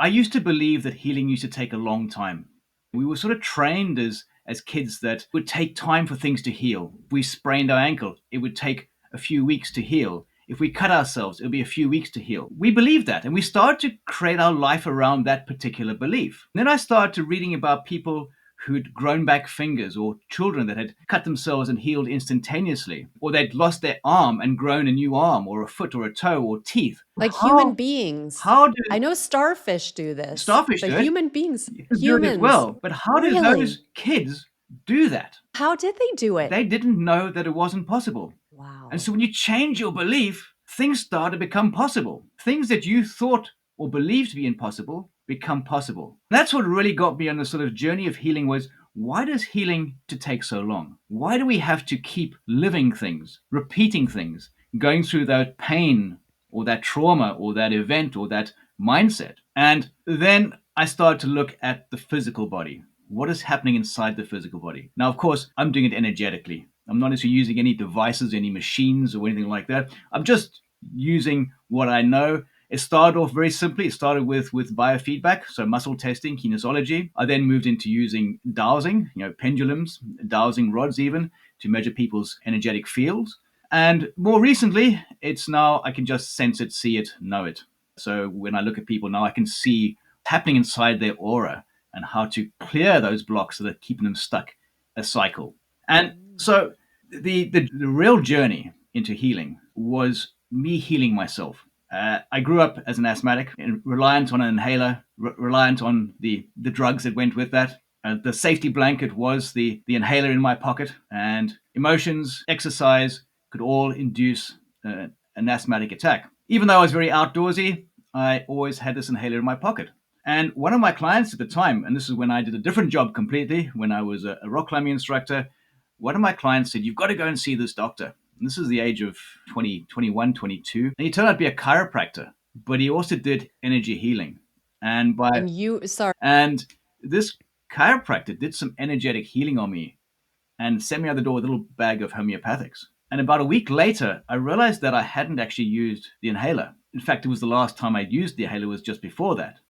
I used to believe that healing used to take a long time. We were sort of trained as kids that it would take time for things to heal. If we sprained our ankle, it would take a few weeks to heal. If we cut ourselves, it would be a few weeks to heal. We believed that, and we started to create our life around that particular belief. And then I started reading about people who'd grown back fingers, or children that had cut themselves and healed instantaneously, or they'd lost their arm and grown a new arm, or a foot, or a toe, or teeth. Like human How beings. how do I know starfish do this, starfish but do it? human beings, Humans do it as humans, well. But how do really? those kids do that? How did they do it? They didn't know that it wasn't possible. And so Wow. when you change your belief, things start to become possible. Things that you thought or believed to be impossible become possible. That's what really got me on the sort of journey of healing was, why does healing to take so long? Why do we have to keep living things, repeating things, going through that pain or that trauma or that event or that mindset? And then I started to look at the physical body. What is happening inside the physical body? Now, of course, I'm doing it energetically. I'm not necessarily using any devices, any machines, or anything like that. I'm just using what I know. It started off very simply. It started with biofeedback, so muscle testing, kinesiology. I then moved into using dowsing, pendulums, dowsing rods even, to measure people's energetic fields. And more recently, it's now I can just sense it, see it, know it. So when I look at people now, I can see happening inside their aura and how to clear those blocks that are keeping them stuck, a cycle. And so the real journey into healing was me healing myself. I grew up as an asthmatic, reliant on an inhaler, reliant on the drugs that went with that. The safety blanket was the inhaler in my pocket, and emotions, exercise could all induce an asthmatic attack. Even though I was very outdoorsy, I always had this inhaler in my pocket. And one of my clients at the time, and this is when I did a different job completely, when I was a rock climbing instructor, one of my clients said, "You've got to go and see this doctor." And this is the age of 20, 21, 22. And he turned out to be a chiropractor, but he also did energy healing. And by And sorry. and this chiropractor did some energetic healing on me and sent me out the door with a little bag of homeopathics. And about a week later, I realized that I hadn't actually used the inhaler. In fact, it was the last time I'd used the inhaler was just before that.